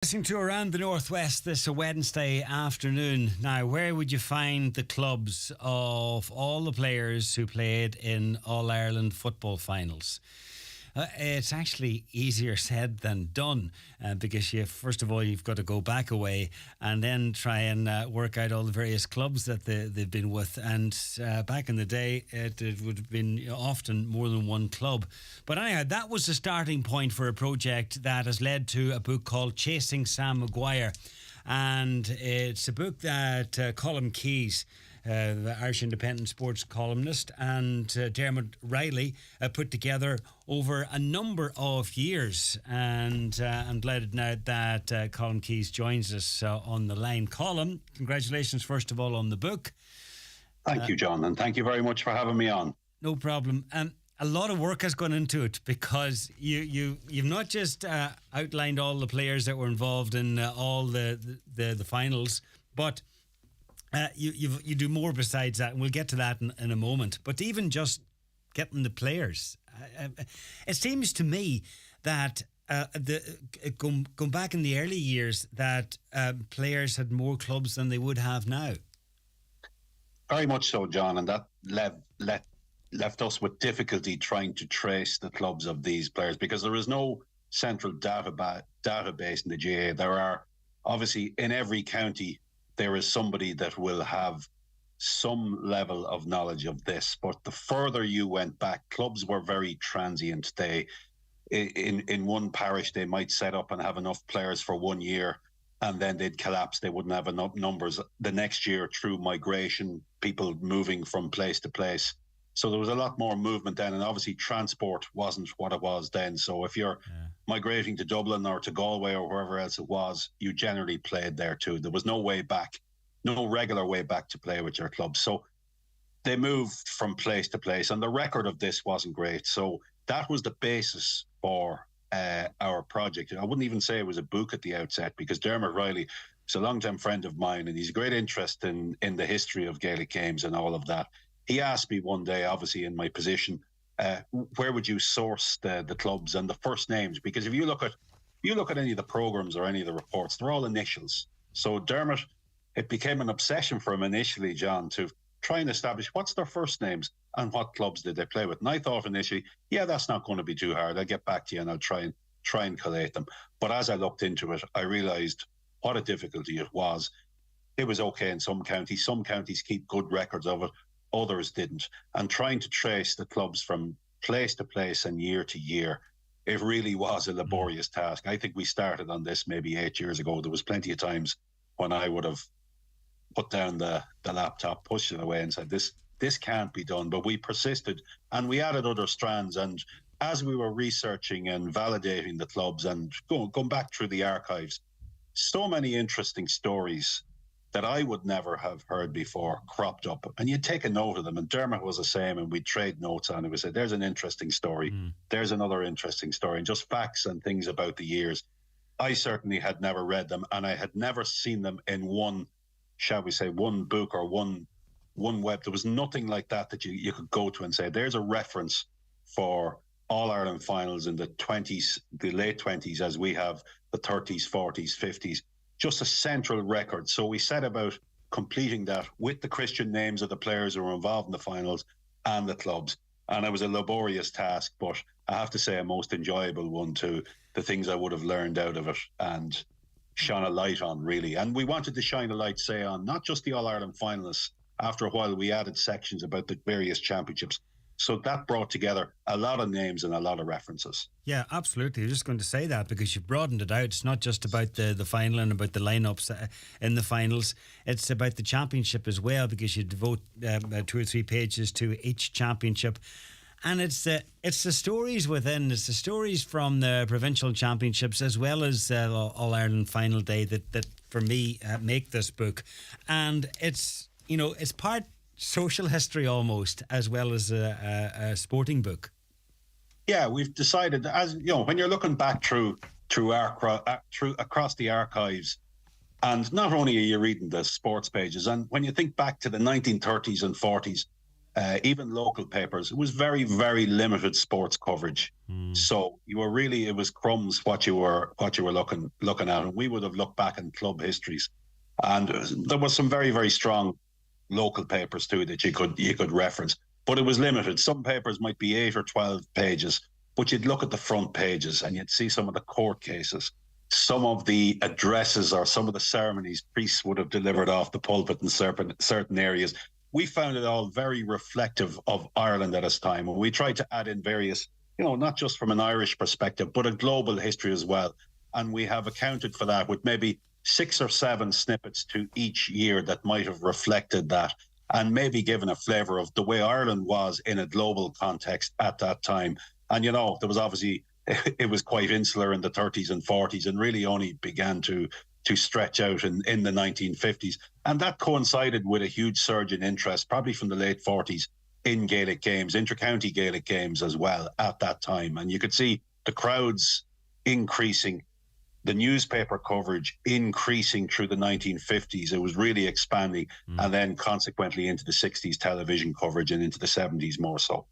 Listening to Around the Northwest this Wednesday afternoon. Now, where would you find the clubs of all the players who played in All Ireland football finals? It's actually easier said than done because first of all, you've got to go back away and then try and work out all the various clubs that they've been with. And back in the day, it would have been often more than one club. But anyhow, that was the starting point for a project that has led to a book called Chasing Sam Maguire. And it's a book that Colm Keys, the Irish Independent sports columnist, and Dermot Riley put together over a number of years. And I'm delighted now that Colm Keys joins us on the line. Colm, congratulations first of all on the book. Thank you, John, and thank you very much for having me on. No problem. A lot of work has gone into it because you've not just outlined all the players that were involved in all the finals, but you do more besides that, and we'll get to that in a moment. But even just getting the players, it seems to me that going back in the early years that players had more clubs than they would have now. Very much so, John, and that left us with difficulty trying to trace the clubs of these players because there is no central database in the GAA. There are obviously in every county there is somebody that will have some level of knowledge of this, but the further you went back, clubs were very transient. They in one parish they might set up and have enough players for 1 year and then they'd collapse. They wouldn't have enough numbers the next year through migration, people moving from place to place. So there was a lot more movement then, and obviously transport wasn't what it was then. So if you're migrating to Dublin or to Galway or wherever else it was, you generally played there too. There was no way back, no regular way back to play with your club. So they moved from place to place, and the record of this wasn't great. So that was the basis for our project. I wouldn't even say it was a book at the outset because Dermot Riley is a long-time friend of mine, and he's a great interest in the history of Gaelic games and all of that. He asked me one day, obviously in my position, where would you source the clubs and the first names? Because if you look at any of the programs or any of the reports, they're all initials. So Dermot, it became an obsession for him initially, John, to try and establish what's their first names and what clubs did they play with. And I thought initially, yeah, that's not going to be too hard. I'll get back to you and I'll try and collate them. But as I looked into it, I realised what a difficulty it was. It was okay in some counties. Some counties keep good records of it. Others didn't. And trying to trace the clubs from place to place and year to year, it really was a laborious task. I think we started on this maybe 8 years ago. There was plenty of times when I would have put down the laptop, pushed it away and said, this can't be done. But we persisted and we added other strands. And as we were researching and validating the clubs and going back through the archives, so many interesting stories that I would never have heard before cropped up, and you'd take a note of them. And Dermot was the same, and we'd trade notes on it. We said, there's an interesting story. There's another interesting story, and just facts and things about the years. I certainly had never read them, and I had never seen them in one, shall we say, one book or one web. There was nothing like that you could go to and say, there's a reference for All Ireland finals in the 20s, the late 20s, as we have the 30s, 40s, 50s. Just a central record. So we set about completing that with the Christian names of the players who were involved in the finals and the clubs. And it was a laborious task, but I have to say a most enjoyable one too. The things I would have learned out of it and shone a light on, really. And we wanted to shine a light, say, on not just the All-Ireland finalists. After a while, we added sections about the various championships. So that brought together a lot of names and a lot of references. Yeah, absolutely. I was just going to say that because you've broadened it out. It's not just about the final and about the lineups in the finals. It's about the championship as well because you devote 2 or 3 pages to each championship. And it's the stories within. It's the stories from the provincial championships as well as All Ireland final day that for me make this book. And it's part social history almost, as well as a sporting book. Yeah, we've decided, as you know, when you're looking back through across the archives, and not only are you reading the sports pages, and when you think back to the 1930s and 40s, even local papers. It was very, very limited sports coverage. So it was crumbs what you were looking at, and we would have looked back in club histories, and there was some very, very strong local papers too that you could reference, but it was limited. Some papers might be 8 or 12 pages, but you'd look at the front pages and you'd see some of the court cases, some of the addresses, or some of the ceremonies priests would have delivered off the pulpit in certain areas. We found it all very reflective of Ireland at its time, and we tried to add in various, not just from an Irish perspective, but a global history as well. And we have accounted for that with maybe 6 or 7 snippets to each year that might have reflected that, and maybe given a flavour of the way Ireland was in a global context at that time. And, there was obviously, it was quite insular in the 30s and 40s, and really only began to stretch out in the 1950s. And that coincided with a huge surge in interest, probably from the late 40s, in Gaelic games, inter-county Gaelic games as well at that time. And you could see the crowds increasing, the newspaper coverage increasing through the 1950s. It was really expanding, and then consequently into the 60s television coverage, and into the 70s more so.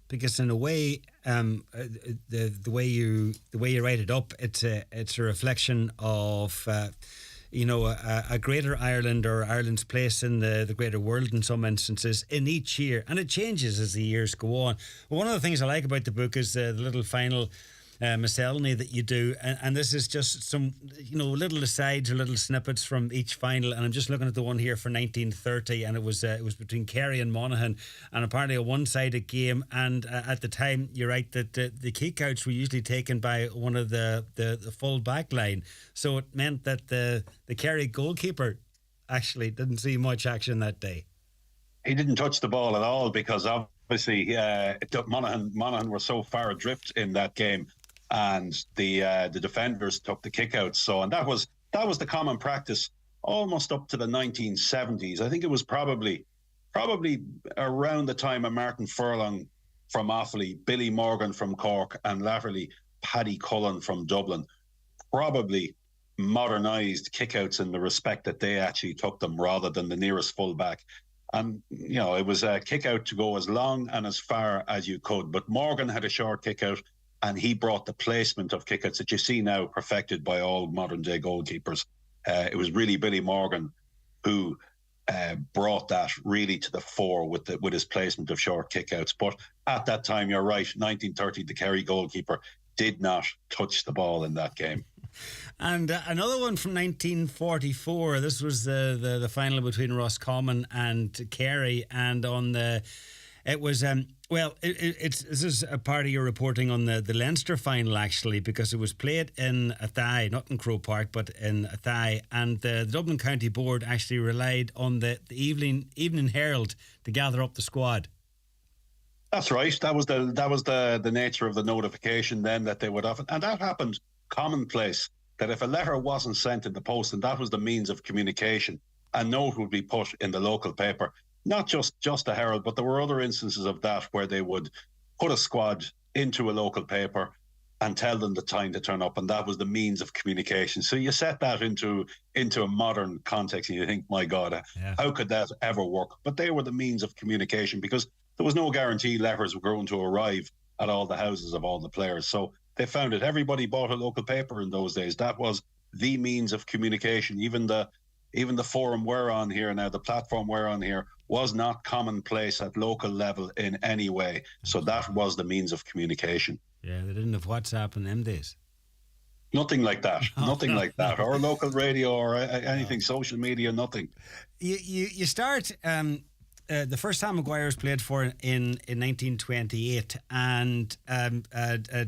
Because in a way, the way you write it up, it's a reflection of a greater Ireland, or Ireland's place in the greater world in some instances in each year, and it changes as the years go on. But one of the things I like about the book is the little final miscellany that you do, and this is just some little asides or little snippets from each final. And I'm just looking at the one here for 1930, and it was between Kerry and Monaghan, and apparently a one-sided game. And at the time, you're right that the kickouts were usually taken by one of the full back line, so it meant that the Kerry goalkeeper actually didn't see much action that day. He didn't touch the ball at all, because obviously Monaghan were so far adrift in that game, and the defenders took the kickouts. So, and that was the common practice almost up to the 1970s. I think it was probably around the time of Martin Furlong from Offaly, Billy Morgan from Cork, and latterly Paddy Cullen from Dublin probably modernised kickouts in the respect that they actually took them rather than the nearest fullback. And, it was a kick out to go as long and as far as you could. But Morgan had a short kick out, and he brought the placement of kickouts that you see now perfected by all modern day goalkeepers. It was really Billy Morgan who brought that really to the fore with his placement of short kickouts. But at that time, you're right, 1930, the Kerry goalkeeper did not touch the ball in that game. And another one from 1944. This was the final between Roscommon and Kerry, and on the it was this is a part of your reporting on the Leinster final, actually, because it was played in Athy, not in Croke Park, but in Athy, and the Dublin County Board actually relied on the Evening Herald to gather up the squad. That's right. That was the nature of the notification then that they would often, and that happened commonplace, that if a letter wasn't sent in the post, and that was the means of communication, a note would be put in the local paper, not just the Herald, but there were other instances of that where they would put a squad into a local paper and tell them the time to turn up, and that was the means of communication. So you set that into a modern context, and you think, my God, how could that ever work? But they were the means of communication, because there was no guarantee letters were going to arrive at all the houses of all the players. So they found it. Everybody bought a local paper in those days. That was the means of communication. Even the forum we're on here now, the platform we're on here, was not commonplace at local level in any way. So that was the means of communication. Yeah, they didn't have WhatsApp in them days. Nothing like that. Nothing like that. Or local radio or anything, social media, nothing. You start... the first time Maguire was played for in 1928, and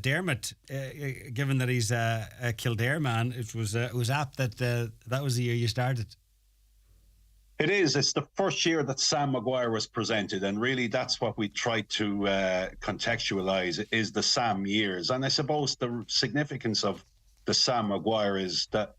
Dermot, given that he's a Kildare man, it was apt that that was the year you started. It is. It's the first year that Sam Maguire was presented, and really that's what we try to contextualise, is the Sam years. And I suppose the significance of the Sam Maguire is that,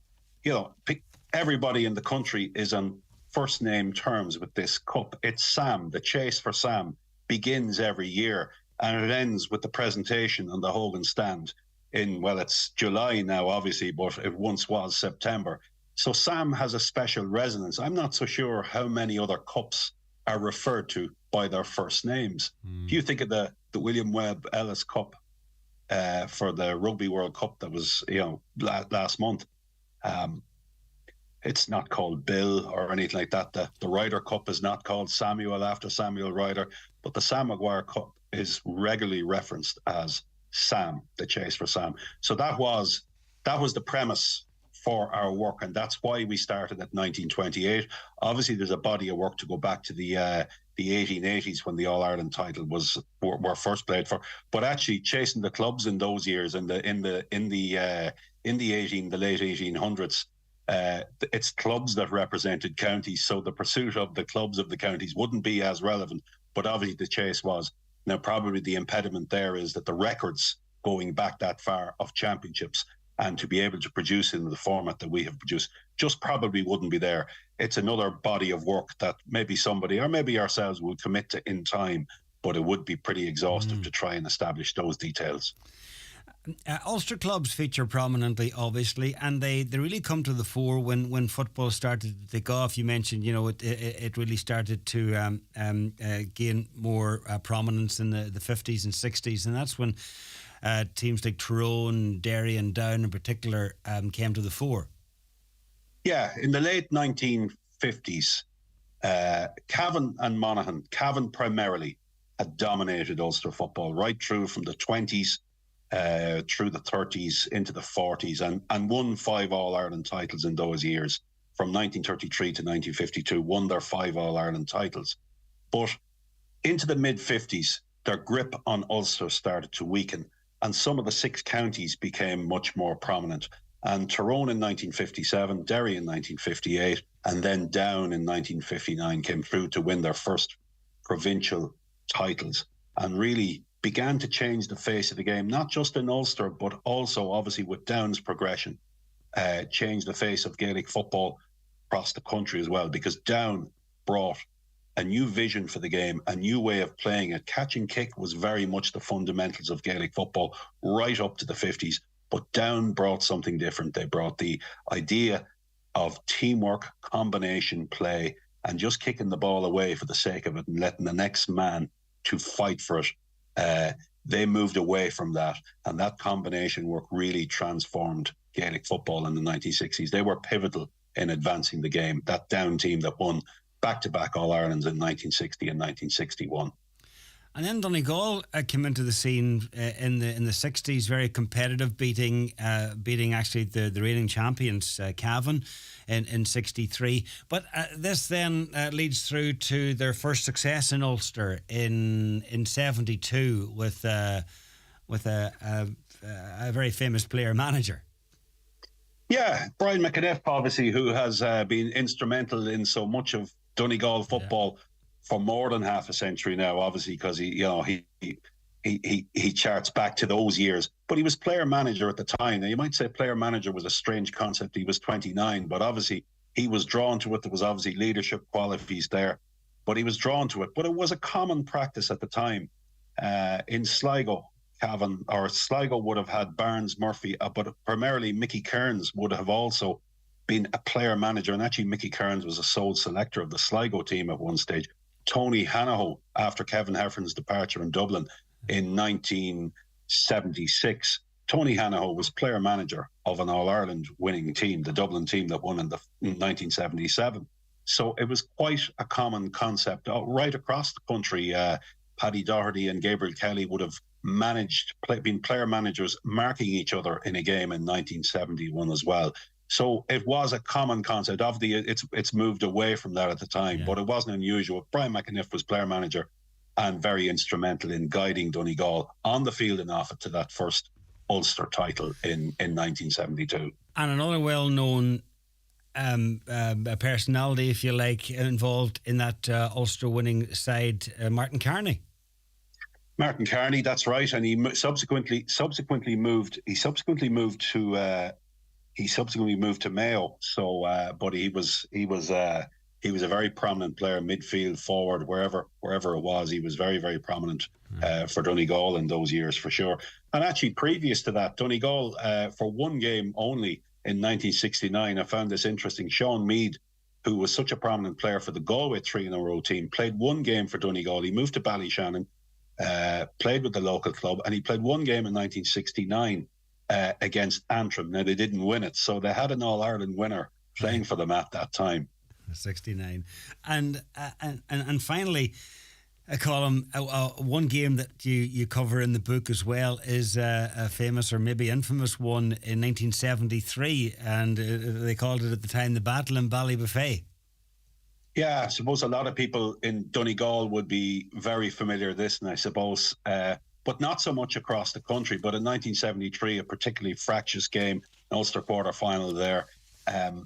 everybody in the country is on first name terms with this cup. It's Sam. The chase for Sam begins every year, and it ends with the presentation on the Hogan stand it's July now, obviously, but it once was September. So Sam has a special resonance. I'm not so sure how many other cups are referred to by their first names. If you think of the William Webb Ellis Cup for the Rugby World Cup that was last month, it's not called Bill or anything like that. The Ryder Cup is not called Samuel after Samuel Ryder, but the Sam Maguire Cup is regularly referenced as Sam, the chase for Sam. So that was the premise for our work, and that's why we started at 1928. Obviously, there's a body of work to go back to the 1880s when the All Ireland title were first played for. But actually, chasing the clubs in those years, in the late 1800s, it's clubs that represented counties. So the pursuit of the clubs of the counties wouldn't be as relevant. But obviously, the chase was. Now, probably the impediment there is that the records going back that far of championships and to be able to produce in the format that we have produced just probably wouldn't be there. It's another body of work that maybe somebody or maybe ourselves will commit to in time, but it would be pretty exhaustive to try and establish those details. Ulster clubs feature prominently, obviously, and they really come to the fore when football started to take off. You mentioned, it really started to gain more prominence in the 50s and 60s, and that's when teams like Tyrone, Derry and Down in particular came to the fore. Yeah, in the late 1950s, Cavan and Monaghan, Cavan primarily, had dominated Ulster football right through from the 20s through the 30s into the 40s and won 5 All-Ireland titles in those years. From 1933 to 1952, won their 5 All-Ireland titles. But into the mid-50s, their grip on Ulster started to weaken, and some of the 6 counties became much more prominent. And Tyrone in 1957, Derry in 1958, and then Down in 1959 came through to win their first provincial titles and really began to change the face of the game, not just in Ulster, but also obviously with Down's progression, changed the face of Gaelic football across the country as well, because Down brought a new vision for the game, a new way of playing it. Catch and kick was very much the fundamentals of Gaelic football right up to the 50s, but Down brought something different. They brought the idea of teamwork, combination play, and just kicking the ball away for the sake of it and letting the next man to fight for it. They moved away from that, and that combination work really transformed Gaelic football in the 1960s. They were pivotal in advancing the game. That Down team that won back-to-back All-Irelands in 1960 and 1961. And then Donegal came into the scene in the 60s, very competitive, beating actually the reigning champions, Cavan, in 63. But this then leads through to their first success in Ulster in 72 with a very famous player manager. Yeah, Brian McAniff, obviously, who has been instrumental in so much of Donegal football for more than half a century now, obviously, because he charts back to those years. But he was player manager at the time. Now, you might say player manager was a strange concept. He was 29, but obviously he was drawn to it. There was obviously leadership qualities there, but he was drawn to it. But it was a common practice at the time. In Sligo, Cavan, or Sligo would have had Barnes, Murphy, but primarily Mickey Kearns would have also been a player manager. And actually, Mickey Kearns was a sole selector of the Sligo team at one stage. Tony Hanaho, after Kevin Heffern's departure in Dublin in 1976, Tony Hanaho was player manager of an All-Ireland winning team, the Dublin team that won in 1977. So it was quite a common concept right across the country. Paddy Doherty and Gabriel Kelly would have been player managers marking each other in a game in 1971 as well. So it was a common concept. Obviously, it's moved away from that at the time, but it wasn't unusual. Brian McAniff was player manager and very instrumental in guiding Donegal on the field and off it to that first Ulster title in 1972. And another well-known personality, if you like, involved in that Ulster winning side, Martin Kearney. Martin Kearney, that's right, and he subsequently moved to Mayo. So, but he was a very prominent player, midfield, forward, wherever it was. He was very, very prominent for Donegal in those years, for sure. And actually, previous to that, Donegal for one game only in 1969. I found this interesting. Sean Meade, who was such a prominent player for the Galway 3-in-a-row team, played one game for Donegal. He moved to Ballyshannon, played with the local club, and he played one game in 1969 against Antrim. Now, they didn't win it, so they had an All-Ireland winner playing for them at that time. 69. And finally, Colm, one game that you cover in the book as well is a famous or maybe infamous one in 1973, and they called it at the time the Battle in Ballybuffet. Yeah, I suppose a lot of people in Donegal would be very familiar with this, and I suppose, but not so much across the country. But in 1973, a particularly fractious game, an Ulster quarter-final there,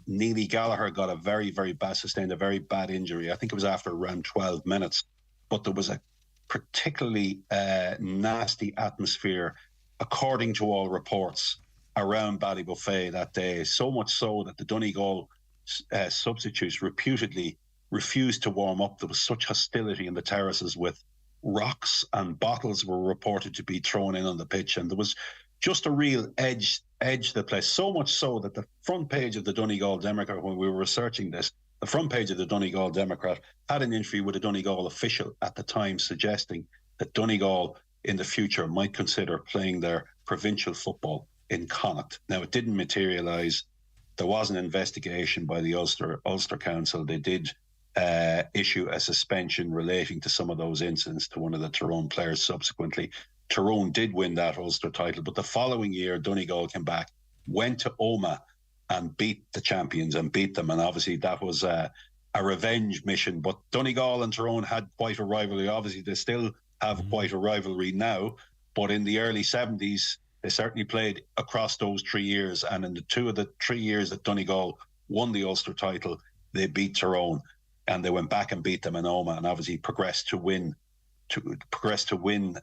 Neely Gallagher got sustained a very bad injury. I think it was after around 12 minutes. But there was a particularly nasty atmosphere, according to all reports, around Ballybuffet that day. So much so that the Donegal substitutes reputedly refused to warm up. There was such hostility in the terraces, with rocks and bottles were reported to be thrown in on the pitch, and there was just a real edge to the place. So much so that the front page of the Donegal Democrat, when we were researching this, the front page of the Donegal Democrat had an interview with a Donegal official at the time, suggesting that Donegal in the future might consider playing their provincial football in Connacht. Now, it didn't materialise. There was an investigation by the Ulster Council. They did issue a suspension relating to some of those incidents to one of the Tyrone players subsequently. Tyrone did win that Ulster title, but the following year, Donegal came back, went to Omagh and beat the champions and beat them. And obviously that was a revenge mission. But Donegal and Tyrone had quite a rivalry. Obviously, they still have quite a rivalry now. But in the early 70s, they certainly played across those 3 years. And in the 2 of the 3 years that Donegal won the Ulster title, they beat Tyrone. And they went back and beat them in Omagh, and obviously progressed to win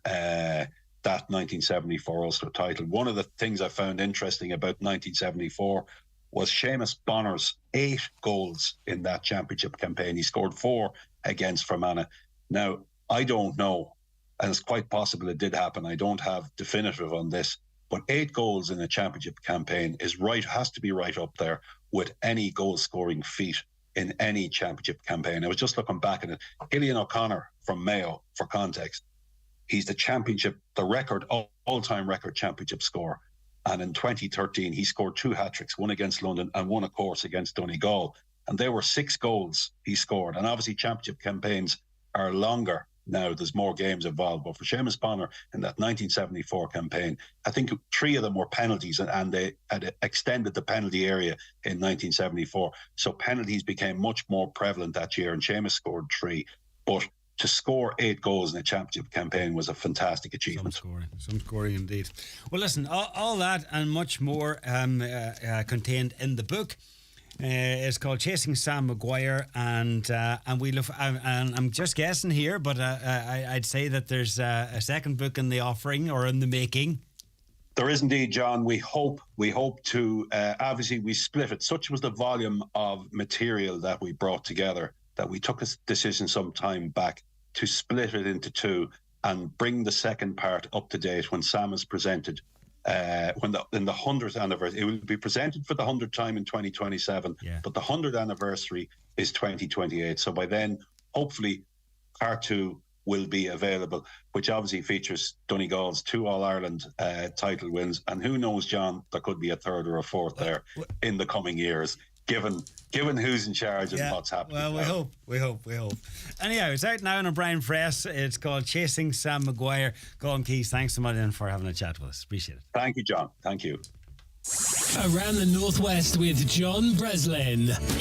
that 1974 Ulster title. One of the things I found interesting about 1974 was Seamus Bonner's 8 goals in that championship campaign. He scored 4 against Fermanagh. Now, I don't know, and it's quite possible it did happen. I don't have definitive on this, but 8 goals in a championship campaign has to be right up there with any goal-scoring feat in any championship campaign. I was just looking back at it. Gillian O'Connor from Mayo, for context, he's the all-time record championship scorer. And in 2013, he scored 2 hat-tricks, one against London and one, of course, against Donegal. And there were 6 goals he scored. And obviously, championship campaigns are longer now. There's more games involved. But for Seamus Bonner in that 1974 campaign, I think 3 of them were penalties, and they had extended the penalty area in 1974. So penalties became much more prevalent that year, and Seamus scored 3. But to score 8 goals in a championship campaign was a fantastic achievement. Some scoring indeed. Well, listen, all that and much more contained in the book. It's called Chasing Sam Maguire, and we look. And I'm just guessing here, but I'd say that there's a second book in the offering or in the making. There is indeed, John. We hope to. Obviously, we split it. Such was the volume of material that we brought together that we took a decision some time back to split it into 2 and bring the second part up to date when Sam is presented. In the 100th anniversary, it will be presented for the 100th time in 2027, but the 100th anniversary is 2028. So by then, hopefully, part 2 will be available, which obviously features Donegal's 2 All-Ireland title wins. And who knows, John, there could be a 3rd or a 4th there in the coming years, given who's in charge and what's happening. Well, we hope. Anyhow, it's out now in O'Brien Press. It's called Chasing Sam Maguire. Colm Keys, thanks so much for having a chat with us. Appreciate it. Thank you, John. Thank you. Around the Northwest with John Breslin. Music